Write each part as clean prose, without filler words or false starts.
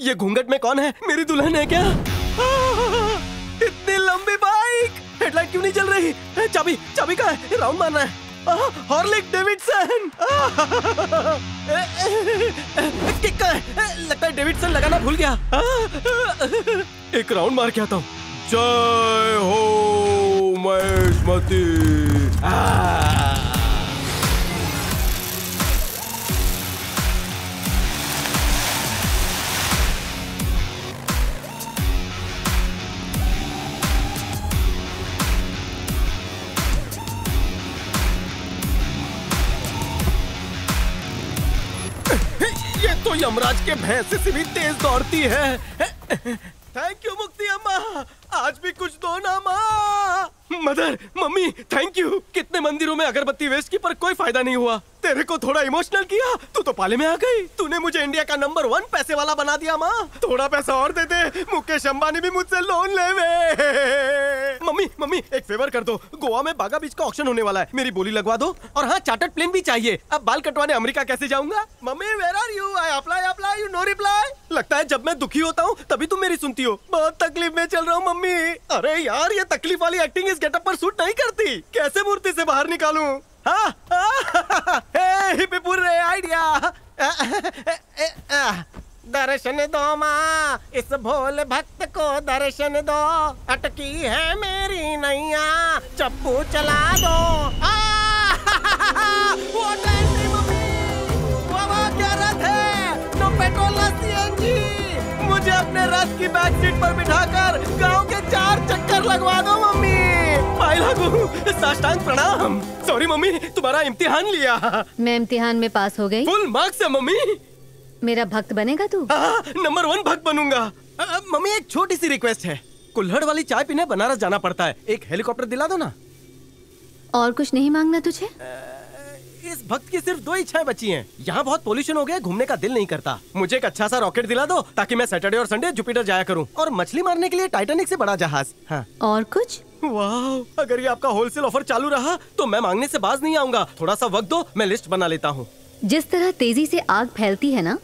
ये घूंघट में कौन है? मेरी दुल्हन है क्या? इतनी लंबी बाइक, हेडलाइट क्यों नहीं जल रही? चाबी चाबी कहाँ है? राउंड मारना है। हॉर्लिक डेविडसन। किक कहाँ है? लगता है डेविडसन लगाना भूल गया। एक राउंड मार के आता हूँ। जय हो महेशमती। ये तो यमराज के भैंस से भी तेज दौड़ती है। थैंक यू मुक्ति अम्मा, आज भी कुछ दो ना माँ। Mother, mummy, thank you. कितने मंदिरों में अगरबत्ती वेस्ट की पर कोई फायदा नहीं हुआ। तेरे को थोड़ा इमोशनल किया, तू तो पाले में आ गई। तूने मुझे इंडिया का नंबर 1 पैसे वाला बना दिया माँ। थोड़ा पैसा और दे दे, मुकेश अंबानी भी मुझसे लोन लेवे। मम्मी मम्मी एक फेवर कर दो, गोवा में बागा बीच का ऑक्शन होने वाला है, मेरी बोली लगवा दो। और हाँ, चार्टर्ड प्लेन भी चाहिए। अब बाल कटवाने अमेरिका कैसे जाऊंगा? Mummy where are you? I apply you no reply. लगता है जब मैं दुखी होता हूँ तभी तुम मेरी सुनती हो। बहुत तकलीफ में चल रहा हूँ मम्मी। अरे यार, ये तकलीफ वाली एक्टिंग इस गेटअप पर सूट नहीं करती। कैसे मूर्ति से बाहर निकालूं? हिप्पीपुर रे आइडिया। दर्शन दो माँ, इस भोले भक्त को दर्शन दो। अटकी है मेरी नैया, चप्पू चला दो। वो एंट्री मम्मी, वाह क्या रथ है। नो पेट्रोल ना सीएनजी। मुझे अपने रथ की बैक सीट पर बिठाकर गांव के 4 चक्कर लगवा दो मम्मी। पाई लागू, साष्टांग प्रणाम। सॉरी मम्मी, तुम्हारा इम्तिहान लिया। मैं इम्तिहान में पास हो गई। फुल मार्क्स है मम्मी। मेरा भक्त बनेगा तू? नंबर 1 भक्त बनूंगा। मम्मी एक छोटी सी रिक्वेस्ट है, कुल्हड़ वाली चाय पीने बनारस जाना पड़ता है, एक हेलीकॉप्टर दिला दो ना। और कुछ नहीं मांगना तुझे? इस भक्त की सिर्फ 2 इच्छाएं बची हैं। यहाँ बहुत पोल्यूशन हो गया, घूमने का दिल नहीं करता। मुझे एक अच्छा सा रॉकेट दिला दो ताकि मैं सैटरडे और संडे जुपिटर जाया करूँ, और मछली मारने के लिए टाइटैनिक से बड़ा जहाज। हाँ। और कुछ? वाह, अगर ये आपका होलसेल ऑफर चालू रहा तो मैं मांगने से बाज नहीं आऊंगा। थोड़ा सा वक्त दो, मैं लिस्ट बना लेता हूँ। जिस तरह तेजी से आग फैलती है ना,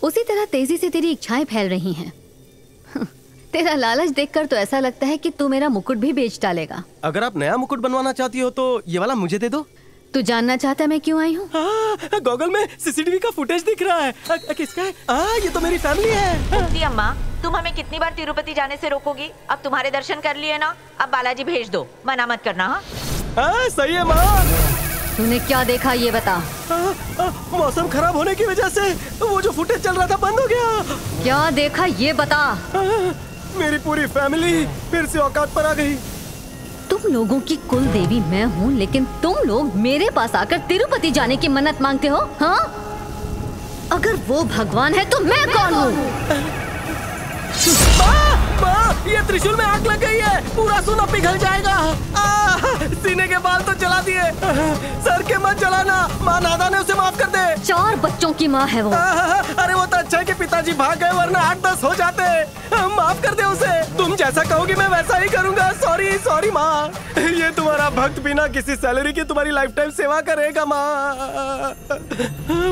उसी तरह तेजी से तेरी इच्छाएं फैल रही हैं। तेरा लालच देखकर तो ऐसा लगता है कि तू मेरा मुकुट भी बेच डालेगा। अगर आप नया मुकुट बनवाना चाहती हो तो ये वाला मुझे दे दो। तू जानना चाहता है मैं क्यों आई हूँ? गॉगल में सीसीटीवी का फुटेज दिख रहा है। किसका है? ये तो मेरी फैमिली है। मुक्ति अम्मा, तुम हमें कितनी बार तिरुपति जाने से रोकोगी? अब तुम्हारे दर्शन कर लिए ना, अब बालाजी भेज दो, मना मत करना। हाँ सही है माँ। तूने क्या देखा ये बता। मौसम खराब होने की वजह से वो जो फुटेज चल रहा था बंद हो गया। क्या देखा ये बता। मेरी पूरी फैमिली फिर से औकात पर आ गई। तुम लोगों की कुल देवी मैं हूँ, लेकिन तुम लोग मेरे पास आकर तिरुपति जाने की मन्नत मांगते हो। हाँ, अगर वो भगवान है तो मैं कौन हूँ? माँ, ये त्रिशूल में आग लग गई है, पूरा सोना पिघल जाएगा। सीने के बाल तो जला दिए, सर के मत जलाना। माँ नादान है, उसे माफ कर दे। 4 बच्चों की माँ है वो। अरे वो तो अच्छा है कि पिताजी भाग गए, वरना 8-10 हो जाते। माफ कर दे उसे। तुम जैसा कहोगी मैं वैसा ही करूँगा। सॉरी माँ। ये तुम्हारा भक्त बिना किसी सैलरी की तुम्हारी लाइफ टाइम सेवा करेगा माँ।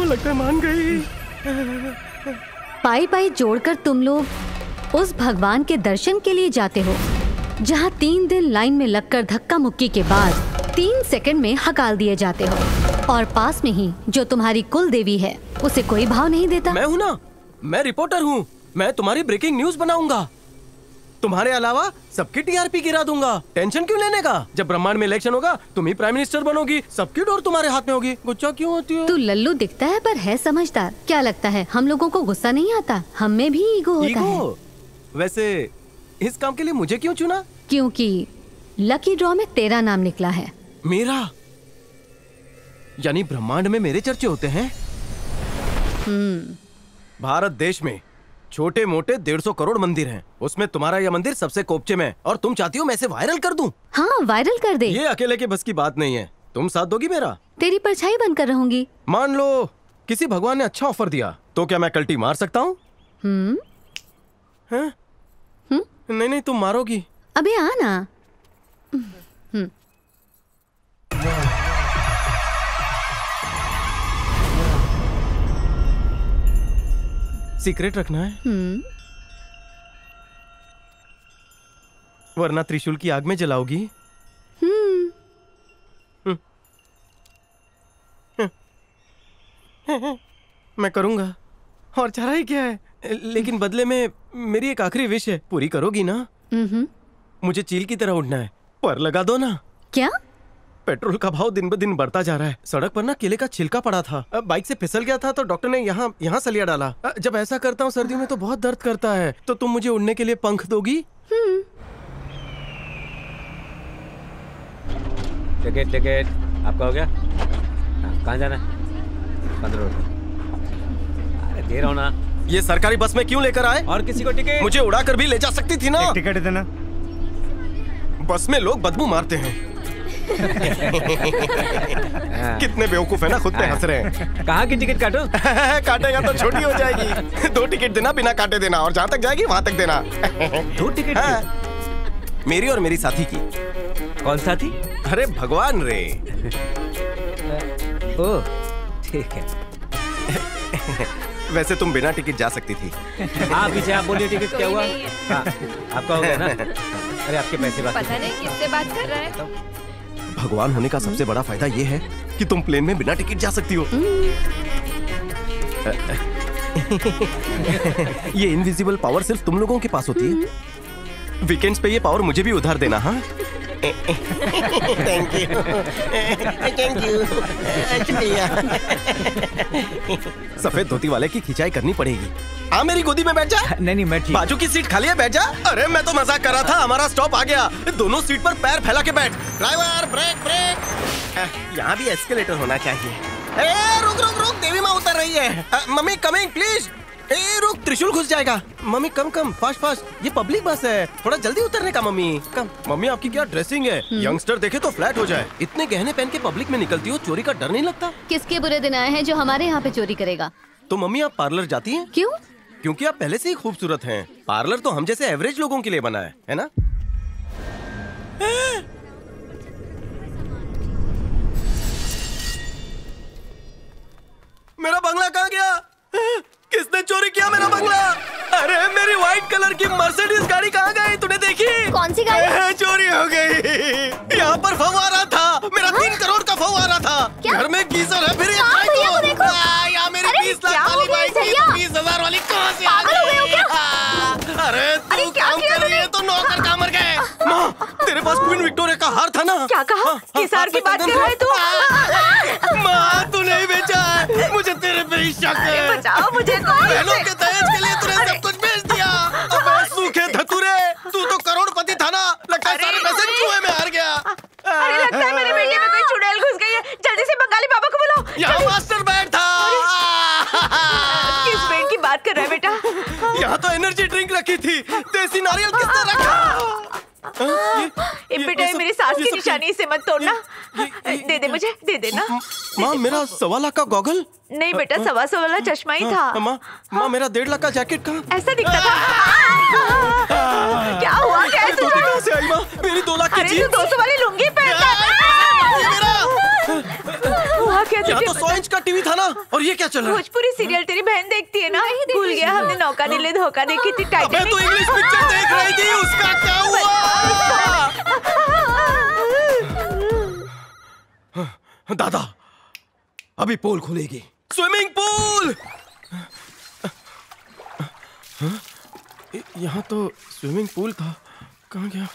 लगता है मान गई। पाई पाई जोड़कर तुम लोग उस भगवान के दर्शन के लिए जाते हो जहाँ 3 दिन लाइन में लगकर धक्का मुक्की के बाद 3 सेकंड में हकाल दिए जाते हो, और पास में ही जो तुम्हारी कुल देवी है उसे कोई भाव नहीं देता। मैं हूँ ना, मैं रिपोर्टर हूँ। मैं तुम्हारी ब्रेकिंग न्यूज बनाऊंगा। तुम्हारे अलावा सबकी टीआरपी गिरा दूंगा। टेंशन क्यों लेने का? जब ब्रह्मांड में इलेक्शन होगा तुम ही प्राइम मिनिस्टर बनोगी, सबकी डोर तुम्हारे हाथ में होगी। गुस्सा क्यों होती हो? तू लल्लू दिखता है पर है समझदार। क्या लगता है हम लोगों को गुस्सा नहीं आता? हम में भी ईगो होता है। वैसे इस काम के लिए मुझे क्यों चुना? क्योंकि लकी ड्रॉ में तेरा नाम निकला है। मेरा? यानी ब्रह्मांड में मेरे चर्चे होते हैं? भारत देश में छोटे मोटे 150 करोड़ मंदिर हैं, उसमें तुम्हारा यह मंदिर सबसे कोपचे में, और तुम चाहती हो मैं इसे वायरल कर दूं? हाँ, वायरल कर दे। ये अकेले के बस की बात नहीं है। तुम साथ दोगी मेरा? तेरी परछाई बनकर रहूंगी। मान लो किसी भगवान ने अच्छा ऑफर दिया तो क्या मैं कल्टी मार सकता हूँ? नहीं तुम मारोगी। अबे आना। सीक्रेट रखना है, वरना त्रिशूल की आग में जलाओगी। मैं करूंगा, और चारा ही क्या है, लेकिन बदले में मेरी एक आखिरी विश है, पूरी करोगी ना? मुझे चील की तरह उड़ना है, पर लगा दो ना। क्या? पेट्रोल का भाव दिन ब दिन बढ़ता जा रहा है। सड़क पर ना केले का छिलका पड़ा था, बाइक से फिसल गया था तो डॉक्टर ने यहाँ सलिया डाला। जब ऐसा करता हूँ सर्दियों में तो बहुत दर्द करता है, तो तुम मुझे उड़ने के लिए पंख दोगी? टिकट आपका हो गया? कहाँ जाना है? 15 रुपए। अरे दे रहा हूँ ना। ये सरकारी बस में क्यों लेकर आए? और किसी को टिकट? मुझे उड़ा कर भी ले जा सकती थी ना। टिकट देना। बस में लोग बदबू मारते हैं। कितने बेवकूफ है ना, खुद पे हंस रहे हैं। कहाँ की टिकट काटो? काटेगा तो छोटी हो जाएगी। 2 टिकट देना, बिना काटे देना, और जहाँ तक जाएगी वहाँ तक देना। 2 टिकट? हाँ। मेरी और मेरी साथी की। कौन साथी? अरे भगवान रे। ओह ठीक है। वैसे तुम बिना टिकट जा सकती थी। हाँ पीछे आप बोलिए, टिकट क्या हुआ? हाँ, आपका हो गया ना? अरे आपके पैसे बाकी। पता नहीं किससे बात कर रहा है। भगवान होने का सबसे बड़ा फायदा ये है कि तुम प्लेन में बिना टिकट जा सकती हो। ये इनविजिबल पावर सिर्फ तुम लोगों के पास होती है। वीकेंड्स पे ये पावर मुझे भी उधार देना। हाँ थैंक यू शुक्रिया। सफेद धोती वाले की खिंचाई करनी पड़ेगी। हाँ मेरी गोदी में बैठ जा। नहीं मैं ठीक। बाजू की सीट खाली है, बैठ जा। अरे मैं तो मजाक कर रहा था, हमारा स्टॉप आ गया। दोनों सीट पर पैर फैला के बैठ। Driver brake brake. यहाँ भी एस्केलेटर होना चाहिए। रुक रुक रुक, देवी माँ उतर रही है। Mummy coming please. रुक, त्रिशूल घुस जाएगा। मम्मी कम कम, फास्ट फास्ट, ये पब्लिक बस है, थोड़ा जल्दी उतरने का। मम्मी कम। मम्मी आपकी क्या ड्रेसिंग है, यंगस्टर देखे तो फ्लैट हो जाए। इतने गहने पहन के पब्लिक में निकलती हो, चोरी का डर नहीं लगता? किसके बुरे दिन आए हैं जो हमारे यहाँ पे चोरी करेगा? तो मम्मी आप पार्लर जाती हैं? क्यों? क्योंकि आप पहले से ही खूबसूरत हैं। पार्लर तो हम जैसे एवरेज लोगों के लिए बना है ना? मेरा बंगला कहाँ गया? किसने चोरी किया मेरा बंगला? अरे मेरी व्हाइट कलर की मर्सिडीज गाड़ी कहाँ गई? तूने देखी? कौन सी गाड़ी? चोरी हो गई। यहाँ पर फव्वारा था, मेरा 3 करोड़ का फव्वारा था। घर में गीजर है, फिर ये यहाँ मेरी 20 लाख वाली बाइक थी, 20,000 वाली कहाँ से आ गई? अरे तू काम कर रही है तो नौकर कहाँ मर गए? माँ तेरे पास क्वीन विक्टोरिया का हार था ना? क्या कहा? किस हार की बात कर रहा है तू? माँ तू नहीं बेचा है, मुझे तेरे पे ही शक है। बचाओ मुझे। बहनों के दहेज के लिए तूने सब कुछ बेच दिया। अबे सूखे धतूरे, तू तो करोड़पति था ना, लगता है सारे पैसे चूहे में हार गया। अरे लगता है मेरे बेटे में कोई चुड़ैल घुस गई है। जल्दी से बंगाली बाबा को बुलाओ। यहाँ मास्टर बेड था। किस बेड की बात कर रहा है बेटा? यहाँ तो एनर्जी ड्रिंक रखी थी, देसी नारियल किसने रखा? बेटा मेरी सास की निशानी से मत तोड़ना। दे दे मुझे, दे देना। माँ मेरा 1.25 लाख का गॉगल? नहीं बेटा, 1.25 वाला चश्मा ही था। माँ मेरा 1.5 लाख का जैकेट कहाँ? ऐसा दिखता था। क्या हुआ? कैसे हुआ? कहाँ से आई माँ? मेरी 2 लाख की अरे जीन्स। तू 200 वाली लुंगी पहनता है। हुआ क्या? यहाँ तो 100 इंच का टीवी था ना, और ये क्या चल रहा है? भोजपुरी सीरियल तेरी बहन देखती है ना? भूल गया, हमने नौका नीले धोखा देखी थी, अबे टाइटैनिक। तो इंग्लिश पिक्चर देख रही थी, उसका क्या हुआ? दादा अभी पूल खुलेगी, स्विमिंग पूल। यहाँ तो स्विमिंग पूल था, कहाँ गया?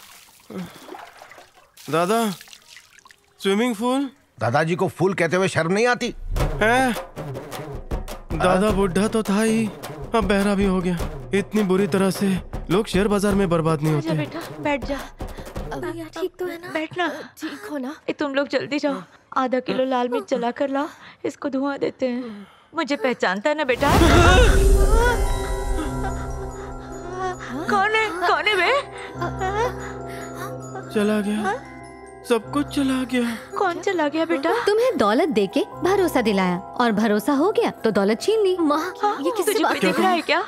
दादा स्विमिंग पूल। दादाजी को फूल कहते हुए शर्म नहीं आती है? दादा बुढ़ा तो था ही, अब बहरा भी हो गया। इतनी बुरी तरह से लोग शेयर बाजार में बर्बाद नहीं होते। बेटा बैठ जा। ठीक तो है ना? बैठना। ठीक हो ना? तुम लोग जल्दी जाओ, आधा किलो लाल मिर्च जला कर लाओ, इसको धुआं देते हैं। मुझे पहचानता है ना बेटा? कौन है बे? चला गया, सब कुछ चला गया। कौन चला गया बेटा? तुम्हें दौलत देके भरोसा दिलाया, और भरोसा हो गया तो दौलत छीन ली। माँ ये किससे बात दिख रहा है क्या?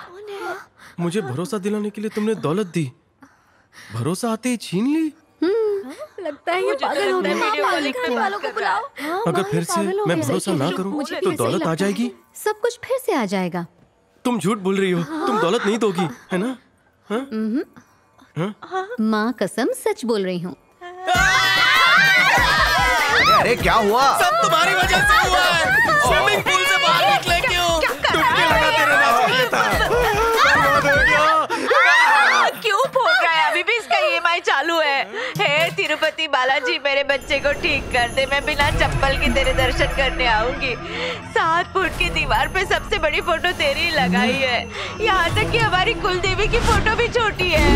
मुझे भरोसा दिलाने के लिए तुमने दौलत दी, भरोसा आते ही छीन ली। लगता है ये पागल हो गए। वालों को बुलाओ। अगर फिर से मैं भरोसा ना करूं तो दौलत आ जाएगी। सब कुछ फिर से आ जाएगा। तुम झूठ बोल रही हो, तुम दौलत नहीं दोगी, है ना? माँ कसम सच बोल रही हूँ। अरे क्या हुआ? सब तुम्हारी वजह से हुआ है। स्विमिंग पूल से बाहर निकले क्यों? डुबकी लगाते रहना चाहिए था। क्यों फोड़ रहा है? अभी भी इसका EMI चालू है। हे तिरुपति बालाजी, मेरे बच्चे को ठीक कर दे। मैं बिना चप्पल के तेरे दर्शन करने आऊंगी। 7 फुट की दीवार पे सबसे बड़ी फोटो तेरी लगाई है। यहाँ तक कि हमारी कुल देवी की फोटो भी छोटी है।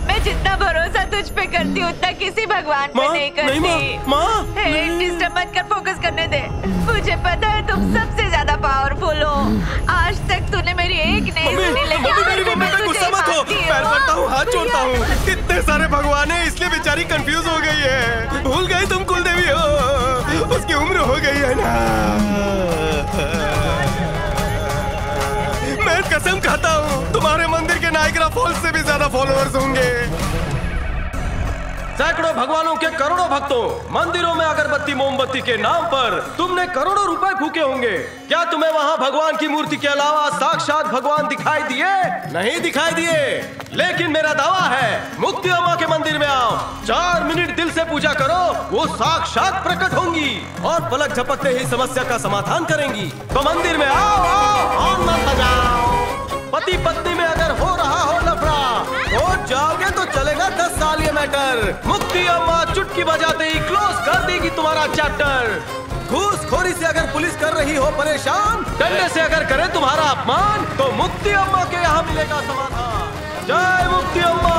मैं जितना भरोसा तुझ पे करती हूँ उतना किसी भगवान पे नहीं करती। हे डिस्टर्ब मत कर, फोकस करने दे। मुझे पता है तुम सबसे ज्यादा पावरफुल हो। आज तक तूने मेरी एक नहीं सुनी, लेकिन मेरी मम्मी पे गुस्सा मत हो। पैर पड़ता हूँ, हाथ जोड़ता हूँ। कितने सारे भगवान हैं, इसलिए बेचारी कंफ्यूज हो गई है। भूल गई तुम कुल देवी हो, उसकी उम्र हो गई है ना। मैं कसम खाता हूँ तुम्हारे मंदिर के नायग्रा फॉल्स से भी ज्यादा फॉलोअर्स होंगे। सैकड़ों भगवानों के करोड़ों भक्तों, मंदिरों में अगरबत्ती मोमबत्ती के नाम पर तुमने करोड़ों रुपए फूके होंगे। क्या तुम्हें वहाँ भगवान की मूर्ति के अलावा साक्षात भगवान दिखाई दिए? नहीं दिखाई दिए, लेकिन मेरा दावा है मुक्ति अम्मा के मंदिर में आओ, 4 मिनट दिल से पूजा करो, वो साक्षात प्रकट होंगी और पलक झपकते ही समस्या का समाधान करेंगी। तो मंदिर में आओ, और मत बजाओ। पति पत्नी में अगर हो रहा हो लफड़ा तो जाओगे तो चलेगा 10 साल ये मैटर। मुक्ति अम्मा चुटकी बजाते ही क्लोज कर देगी तुम्हारा चैप्टर। घूसखोरी से अगर पुलिस कर रही हो परेशान, डंडे से अगर करे तुम्हारा अपमान, तो मुक्ति अम्मा के यहाँ मिलेगा समाधान। जय मुक्ति अम्मा।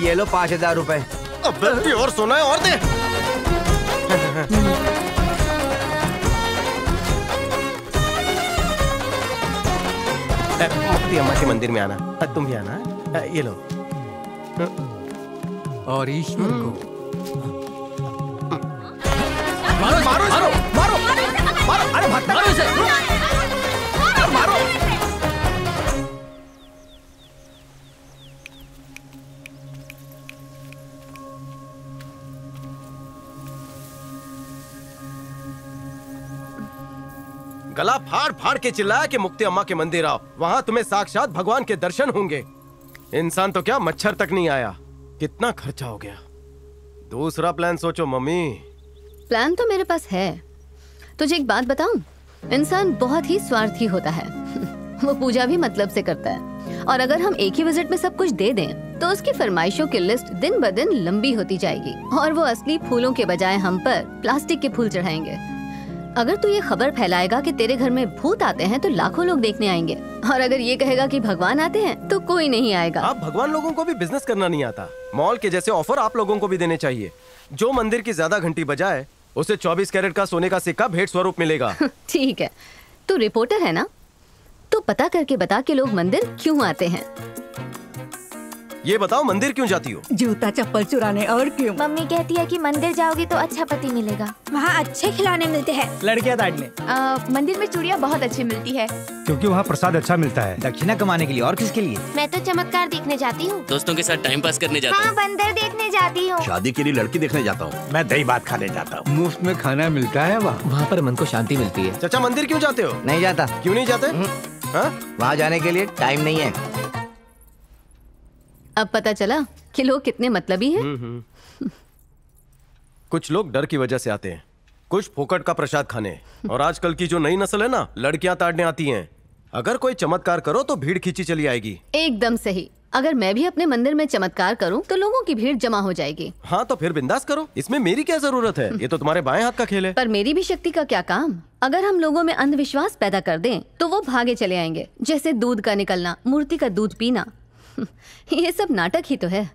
ये लो 5000 रुपए। अब और सोना है, और दे। मुक्ति अम्मा के मंदिर में आना, तुम भी आना। ये लो। और ईश्वर को मारो मारो मारो मारो मारो, अरे भटका मारो इसे, मारो। गला फाड़ फाड़ के चिल्लाया कि मुक्ति अम्मा के मंदिर आओ, वहाँ तुम्हें साक्षात भगवान के दर्शन होंगे। इंसान तो क्या, मच्छर तक नहीं आया। कितना खर्चा हो गया। दूसरा प्लान सोचो मम्मी। प्लान तो मेरे पास है। तुझे एक बात बताऊं, इंसान बहुत ही स्वार्थी होता है। वो पूजा भी मतलब से करता है, और अगर हम एक ही विजिट में सब कुछ दे दें तो उसकी फरमाइशों की लिस्ट दिन ब दिन लंबी होती जाएगी, और वो असली फूलों के बजाय हम पर प्लास्टिक के फूल चढ़ाएंगे। अगर तू ये खबर फैलाएगा कि तेरे घर में भूत आते हैं तो लाखों लोग देखने आएंगे, और अगर ये कहेगा कि भगवान आते हैं तो कोई नहीं आएगा। आप भगवान लोगों को भी बिजनेस करना नहीं आता। मॉल के जैसे ऑफर आप लोगों को भी देने चाहिए। जो मंदिर की ज्यादा घंटी बजाए उसे 24 कैरेट का सोने का सिक्का भेंट स्वरूप मिलेगा। ठीक है, तू रिपोर्टर है ना, तो पता करके बता कि लोग मंदिर क्यों आते हैं। ये बताओ, मंदिर क्यों जाती हो? जूता चप्पल चुराने, और क्यों? मम्मी कहती है कि मंदिर जाओगी तो अच्छा पति मिलेगा। वहाँ अच्छे खिलौने मिलते हैं। लड़कियां ताड़ने। मंदिर में चूड़ियाँ बहुत अच्छी मिलती है। क्योंकि वहाँ प्रसाद अच्छा मिलता है। दक्षिणा कमाने के लिए, और किसके लिए? मैं तो चमत्कार देखने जाती हूँ। दोस्तों के साथ टाइम पास करने जाता हूँ। हाँ, बंदर देखने जाती हूँ। शादी के लिए लड़की देखने जाता हूँ। मैं दही भात खाने जाता हूँ। मुफ्त में खाना मिलता है वहाँ पर मन को शांति मिलती है। चाचा मंदिर क्यों जाते हो? नहीं जाता। क्यों नहीं जाते? वहाँ जाने के लिए टाइम नहीं है। अब पता चला कि लोग कितने मतलबी हैं। कुछ लोग डर की वजह से आते हैं, कुछ फोकट का प्रसाद खाने, और आजकल की जो नई नस्ल है ना, लड़कियां ताड़ने आती हैं। अगर कोई चमत्कार करो तो भीड़ खींची चली आएगी। एकदम सही। अगर मैं भी अपने मंदिर में चमत्कार करूं तो लोगों की भीड़ जमा हो जाएगी। हाँ, तो फिर बिंदास करो, इसमें मेरी क्या जरूरत है? ये तो तुम्हारे बाएं हाथ का खेल है। पर मेरी भी शक्ति का क्या काम? अगर हम लोगों में अंधविश्वास पैदा कर दें तो वो भागे चले आएंगे, जैसे दूध का निकलना, मूर्ति का दूध पीना। ये सब नाटक ही तो है।